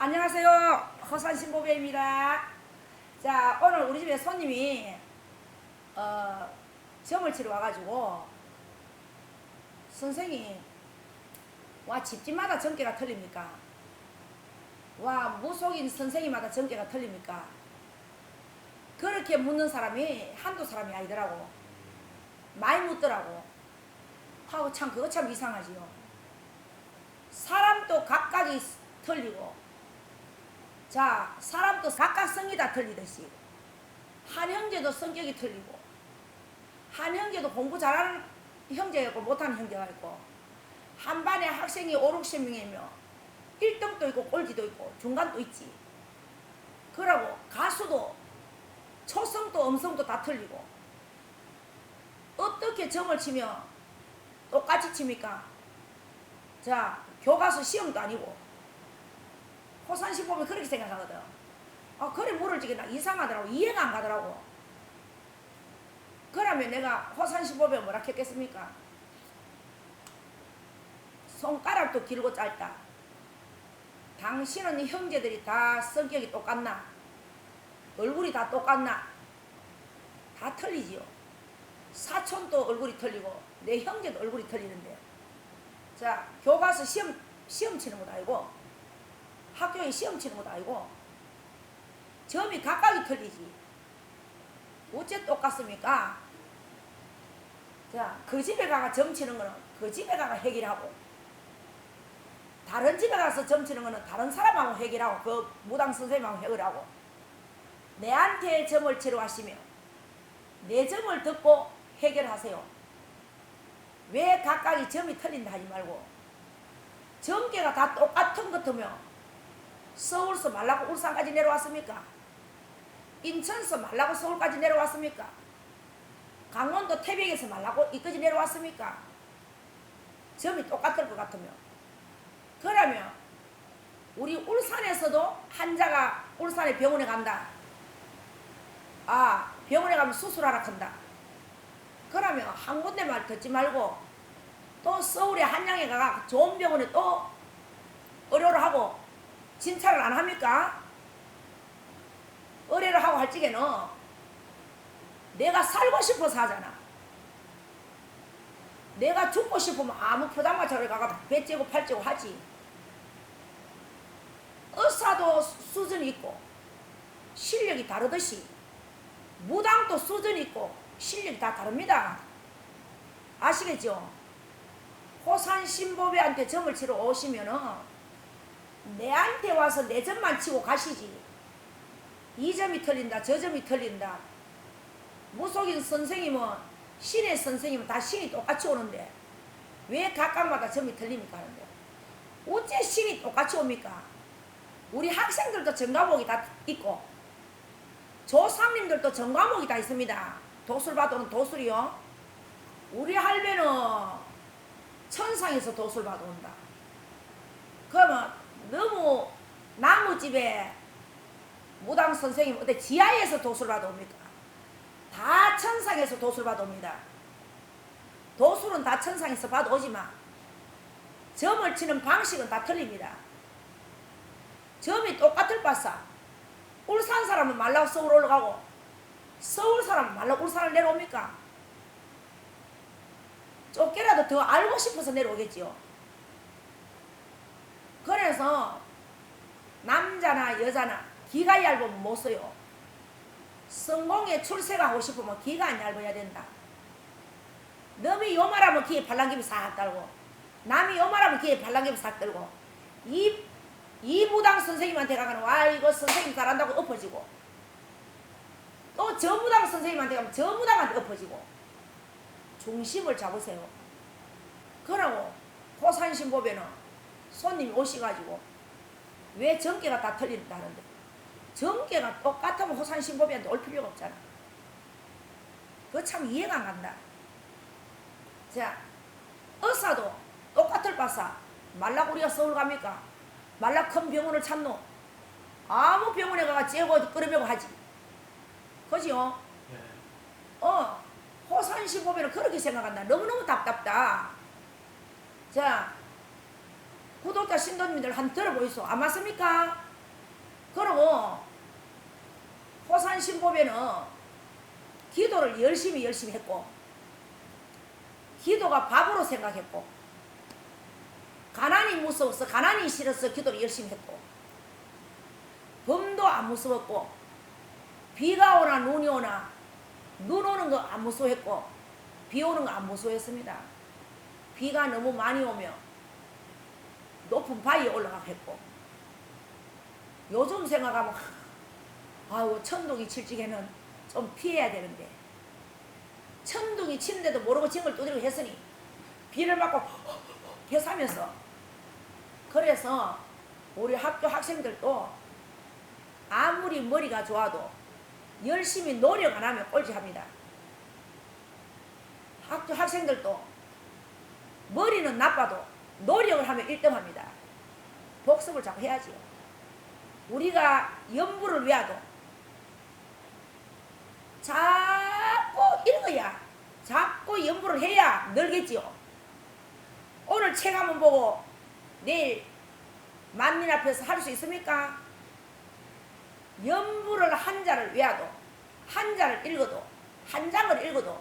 안녕하세요. 허산신보배입니다. 자, 오늘 우리 집에 손님이 점을 치러 와가지고 선생님, 와 집집마다 점괘가 틀립니까? 와 무속인 선생님마다 점괘가 틀립니까? 그렇게 묻는 사람이 한두 사람이 아니더라고. 많이 묻더라고. 하고 참 그거 참 이상하지요. 사람도 각각이 틀리고, 자, 사람도 각각 성이 다 틀리듯이 한 형제도 성격이 틀리고, 한 형제도 공부 잘하는 형제가 있고 못하는 형제가 있고, 한 반에 학생이 5, 60명이면 1등도 있고 꼴찌도 있고 중간도 있지. 그러고 가수도 초성도 음성도 다 틀리고, 어떻게 점을 치면 똑같이 칩니까? 자, 교과서 시험도 아니고. 호산시 보면 그렇게 생각하거든. 그래 물을 지게 이상하더라고. 이해가 안 가더라고. 그러면 내가 호산시 보면 뭐라 했겠습니까? 손가락도 길고 짧다. 당신은 형제들이 다 성격이 똑같나? 얼굴이 다 똑같나? 다 틀리지요. 사촌도 얼굴이 틀리고 내 형제도 얼굴이 틀리는데, 자, 교과서 시험 치는 것도 아니고 학교에 시험 치는 것도 아니고 점이 각각이 틀리지. 어째 똑같습니까? 자, 그 집에 가가 점 치는 거는 그 집에 가가 해결하고, 다른 집에 가서 점 치는 거는 다른 사람하고 해결하고, 그 무당 선생님하고 해결하고, 내한테 점을 치러 가시면 내 점을 듣고 해결하세요. 왜 각각이 점이 틀린다 하지 말고, 점괘가 다 똑같은 것 같으면 서울서 말라고 울산까지 내려왔습니까? 인천서 말라고 서울까지 내려왔습니까? 강원도 태백에서 말라고 이까지 내려왔습니까? 점이 똑같을 것 같으면. 그러면 우리 울산에서도 환자가 울산에 병원에 간다. 병원에 가면 수술하라 한다. 그러면 한 군데 말 듣지 말고 또 서울에 한양에 가가 좋은 병원에 또 의료를 하고 진찰을 안 합니까? 의뢰를 하고 할 적에는 내가 살고 싶어서 하잖아. 내가 죽고 싶으면 아무 포장마차를 가가 배 째고 팔 째고 하지. 의사도 수준이 있고 실력이 다르듯이 무당도 수준이 있고 실력이 다 다릅니다. 아시겠죠? 호산신보배한테 점을 치러 오시면은 내한테 와서 내 점만 치고 가시지. 이 점이 틀린다 저 점이 틀린다. 무속인 선생님은, 신의 선생님은 다 신이 똑같이 오는데 왜 각각마다 점이 틀립니까 하는데, 어째 신이 똑같이 옵니까? 우리 학생들도 전과목이 다 있고 조상님들도 전과목이 다 있습니다. 도술 받아오는 도술이요. 우리 할배는 천상에서 도술 받아온다. 그러면 너무 나무집에 무당 선생님 어디 지하에서 도술 받아옵니까? 다 천상에서 도술 받아옵니다. 도술은 다 천상에서 받아오지만 점을 치는 방식은 다 틀립니다. 점이 똑같을 바싸 울산 사람은 말라고 서울 올라가고 서울 사람은 말라고 울산을 내려옵니까? 좁게라도 더 알고 싶어서 내려오겠지요. 그래서 남자나 여자나 기가 얇으면 못 써요. 성공에 출세가 하고 싶으면 기가 안 얇아야 된다. 남이 요말하면 기에 발랑김이 싹 달고, 남이 요말하면 기에 발랑김이 싹 들고, 이 무당 선생님한테 가면 와 이거 선생님 잘한다고 엎어지고, 또 저 무당 선생님한테 가면 저 무당한테 엎어지고. 중심을 잡으세요. 그러고 호산신보배는 손님이 오셔가지고 왜 점괘가 다 틀린다는데, 점괘가 똑같으면 호산신보배한테 올 필요가 없잖아. 그거 참 이해가 안 간다. 자, 의사도 똑같을 바싸 말라고 우리가 서울 갑니까? 말라 큰 병원을 찾노? 아무 병원에 가가 째고 끓여매고 하지. 그지요? 네. 호산신보배는 그렇게 생각한다. 너무너무 답답다. 자, 구독자 신도님들 한번 들어보이소. 안 맞습니까? 그러고 호산신보배는 기도를 열심히 했고 기도가 밥으로 생각했고 가난이 무서워서 가난이 싫어서 기도를 열심히 했고 범도 안 무서웠고 비가 오나 눈이 오나 눈 오는 거 안 무서워했고 비 오는 거 안 무서워했습니다. 비가 너무 많이 오면 높은 바위에 올라가고 했고 요즘 생각하면 아유 천둥이 칠 적에는 좀 피해야 되는데 천둥이 치는데도 모르고 징을 두드리고 했으니 비를 맞고 개사면서 그래서 우리 학교 학생들도 아무리 머리가 좋아도 열심히 노력 안 하면 꼴찌합니다. 학교 학생들도 머리는 나빠도 노력을 하면 1등합니다. 복습을 자꾸 해야지요. 우리가 연부를 외워도 자꾸 읽어야 자꾸 연부를 해야 늘겠지요. 오늘 책 한번 보고 내일 만민 앞에서 할 수 있습니까? 연부를 한자를 외워도 한자를 읽어도 한 장을 읽어도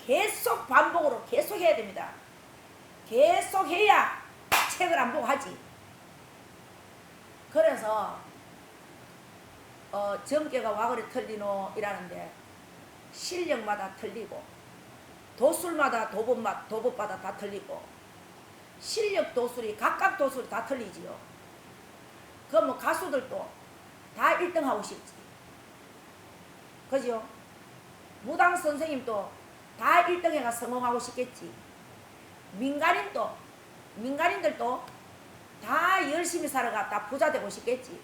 계속 반복으로 계속 해야 됩니다. 계속 해야 책을 안 보고 하지. 그래서 점괘가 와그래 틀리노 이라는데 실력마다 틀리고 도술마다 도법마다 다 틀리고 실력 도술이 각각 도술이 다 틀리지요. 그럼 가수들도 다 1등 하고 싶지. 그죠? 무당 선생님도 다 1등 해가 성공하고 싶겠지. 민간인들도 다 열심히 살아가 다 부자 되고 싶겠지.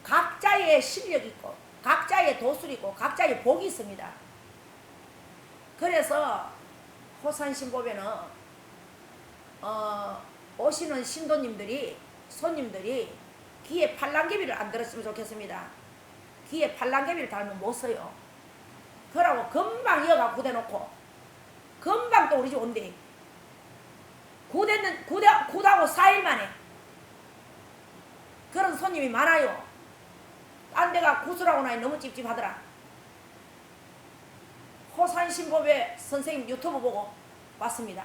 각자의 실력이 있고 각자의 도술이 있고 각자의 복이 있습니다. 그래서 호산신보배는 오시는 손님들이 귀에 팔랑개비를 안 들었으면 좋겠습니다. 귀에 팔랑개비를 달면 못 써요. 그러고 금방 이어가 구대놓고 금방 또 우리 집 온대. 구다고 4일 만에 그런 손님이 많아요. 딴 데가 구슬하고 나니 너무 찝찝하더라. 호산신보배 선생님 유튜브 보고 왔습니다.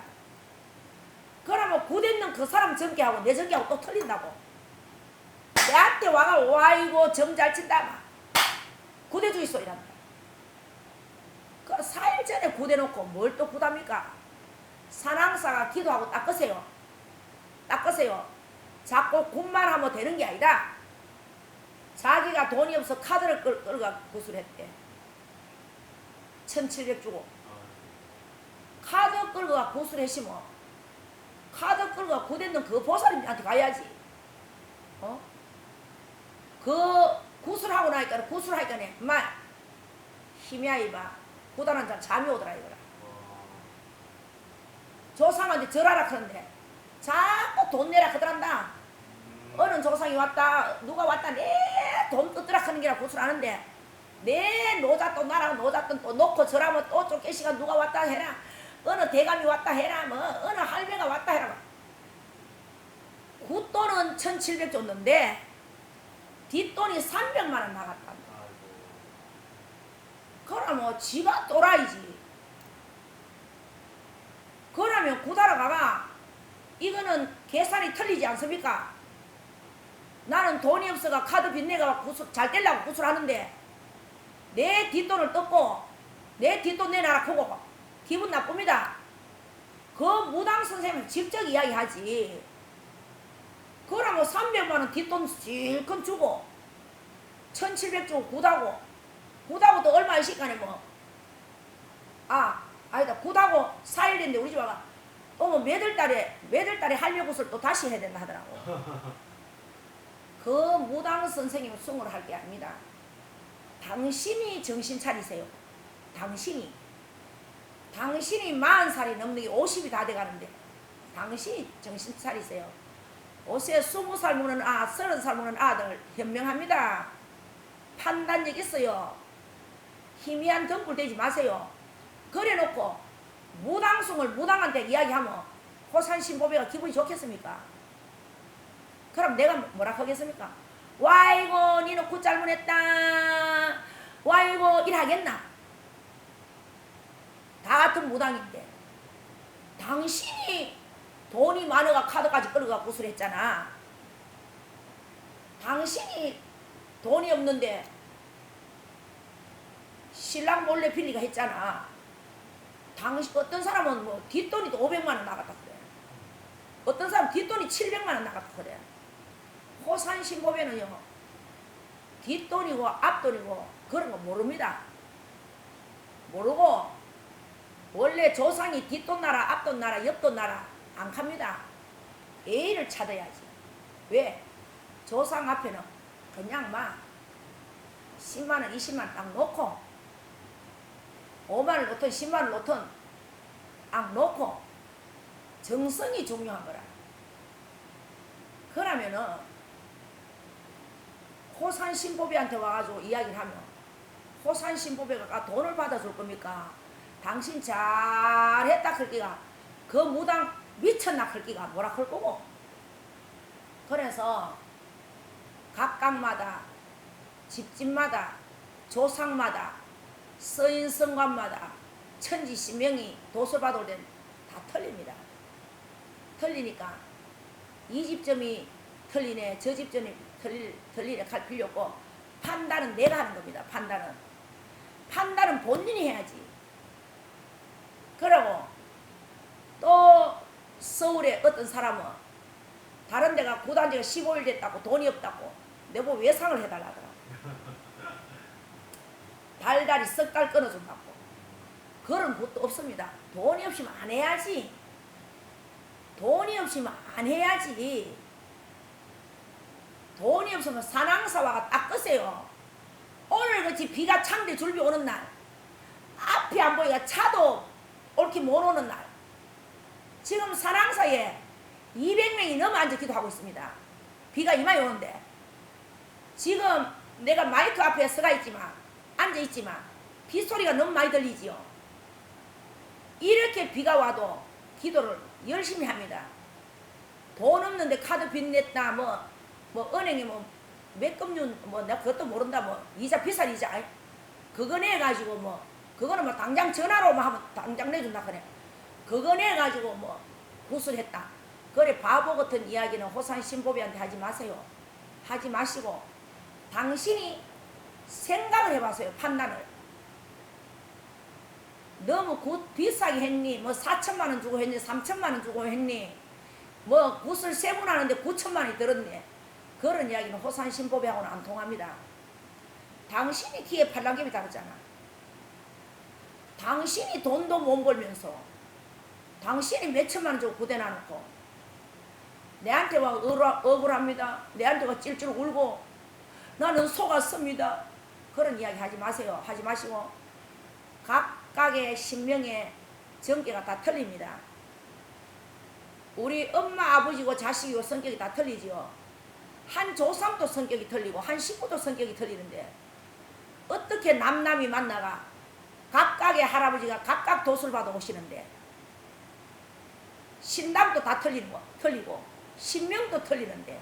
그러면 구대는 그 사람 전개하고 내 전개하고 또 틀린다고. 내한테 와가 와이고 점 잘 친다. 구대주 있어 이란다. 그 4일 전에 구대놓고 뭘 또 구답니까? 산왕사가 기도하고 닦으세요. 자꾸 굿만 하면 되는 게 아니라 자기가 돈이 없어 카드를 끌어가 구슬했대. 1700 주고 카드 끌어가 구슬했으면 카드 끌어가 구대는 그 보살님한테 가야지. 그 구슬하고 나니까 구슬하니까네 엄마 힘이야 이봐. 구단한 자 잠이 오더라 이거라. 조상한테 절하라 그런데 자꾸 돈 내라 그러더란다. 어느 조상이 왔다 누가 왔다 내 돈 뜯으라 하는 게라 구슬하는데 내 노잣돈 나랑 노잣돈 또 놓고 절하면 또 쫓겨시가 누가 왔다 해라. 어느 대감이 왔다 해라. 뭐 어느 할매가 왔다 해라. 굿돈은 1700 줬는데 뒷돈이 300만 원 나갔다. 그러면 지가 또라이지. 그러면 구다라 가가 이거는 계산이 틀리지 않습니까? 나는 돈이 없어가 카드 빚내가 구슬 잘 떼려고 구슬하는데 내 뒷돈을 뜯고 내 뒷돈 내놔라 하고 기분 나쁩니다. 그 무당 선생님은 직접 이야기하지. 그러면 300만 원 뒷돈 실컷 주고 1700 주고 구다고 또 얼마 시간에 뭐 아니다 구다고 4일 됐는데 우리 집 와가 뭐 몇월 달에 할매 구슬 또 다시 해야 된다 하더라고. 그 무당 선생님 숭을 할 게 아닙니다. 당신이 정신 차리세요. 당신이 40살이 넘는 게 50이 다 돼가는데 당신이 정신 차리세요. 옷에 20살 먹는 30살 먹는 아들 현명합니다. 판단력 있어요. 희미한 덤불 되지 마세요. 그래놓고 무당숭을 무당한테 이야기하면 호산신보배가 기분이 좋겠습니까? 그럼 내가 뭐라 하겠습니까? 와이고 니는 굿 잘못했다. 와이고 일하겠나? 다 같은 무당인데 당신이 돈이 많아가 카드까지 끌어가 구슬했잖아. 당신이 돈이 없는데 신랑 몰래 빌리가 했잖아. 당신 어떤 사람은 뭐 뒷돈이 500만 원 나갔다 그래. 어떤 사람 뒷돈이 700만 원 나갔다 그래. 호산신보배는요 뒷돈이고 앞돈이고 그런 거 모릅니다. 모르고 원래 조상이 뒷돈 나라 앞돈 나라 옆돈 나라 안 갑니다. A를 찾아야지. 왜? 조상 앞에는 그냥 막 10만원 20만원 딱 놓고 5만원 놓든 10만원 놓든 딱 놓고 정성이 중요한 거라. 그러면은 호산신보배한테 와가지고 이야기를 하면 호산신보배가 돈을 받아줄 겁니까? 당신 잘했다 클기가 그 무당 미쳤나 클기가 뭐라 클 거고. 그래서 각각마다 집집마다 조상마다 서인성관마다 천지신명이 도술 받을 땐 다 틀립니다. 틀리니까 이 집점이 틀리네 저 집점이 틀리네 할 필요 없고 판단은 내가 하는 겁니다. 판단은 본인이 해야지. 그러고 또 서울에 어떤 사람은 다른 데가 구단 지가 15일 됐다고 돈이 없다고 내보고 외상을 해달라 하더라. 달달이 석 달 끊어준다고. 그런 것도 없습니다. 돈이 없으면 안 해야지. 돈이 없으면 안 해야지. 돈이 없으면 산왕사와가 딱 끄세요. 오늘 그치 비가 창대 줄비 오는 날 앞이 안 보이가 차도 옳게 못 오는 날 지금 산왕사에 200명이 넘어 앉아 기도하고 있습니다. 비가 이마에 오는데 지금 내가 마이크 앞에 서가 있지만 앉아 있지만 빗소리가 너무 많이 들리지요. 이렇게 비가 와도 기도를 열심히 합니다. 돈 없는데 카드 빚 냈다 뭐 은행에 뭐 몇금융 뭐 내가 그것도 모른다 뭐 이자 비싼 이자 그거 내 가지고 뭐 그거는 뭐 당장 전화로만 하면 당장 내준다 그래. 그거 내 가지고 뭐 구슬했다. 그래 바보 같은 이야기는 호산신보배한테 하지 마세요. 하지 마시고 당신이 생각을 해봐세요. 판단을. 너무 비싸게 했니? 뭐 4천만 원 주고 했니? 3천만 원 주고 했니? 뭐 구슬 세분하는데 9천만 원이 들었네. 그런 이야기는 호산신보배하고는 안 통합니다. 당신이 귀에 팔랑개비 다르잖아. 당신이 돈도 못 벌면서 당신이 몇천만 원 주고 구대 놔놓고 내한테 와 억울합니다. 내한테 와 찔찔 울고 나는 속았습니다. 그런 이야기 하지 마세요. 하지 마시고 각각의 신명의 전개가 다 틀립니다. 우리 엄마 아버지고 자식이고 성격이 다 틀리지요. 한 조상도 성격이 틀리고 한 식구도 성격이 틀리는데 어떻게 남남이 만나가 각각의 할아버지가 각각 도술 받아 오시는데 신담도 다 틀리고 신명도 틀리는데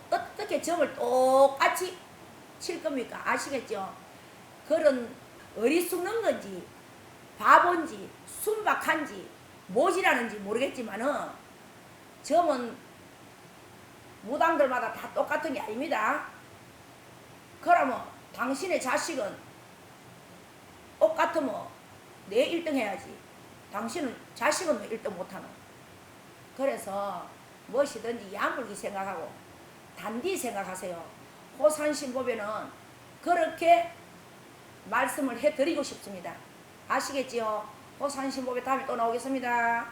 어떻게 점을 똑같이 칠 겁니까? 아시겠죠? 그런 어리숙는 건지 바본지 순박한지 뭐지라는지 모르겠지만은 점은 무당들마다 다 똑같은 게 아닙니다. 그러면 당신의 자식은 똑같으면 내 1등 해야지. 당신은 자식은 왜 1등 못하노? 그래서 무엇이든지 야물게 생각하고 단디 생각하세요. 호산신보배는 그렇게 말씀을 해드리고 싶습니다. 아시겠지요? 호산신보배 다음에 또 나오겠습니다.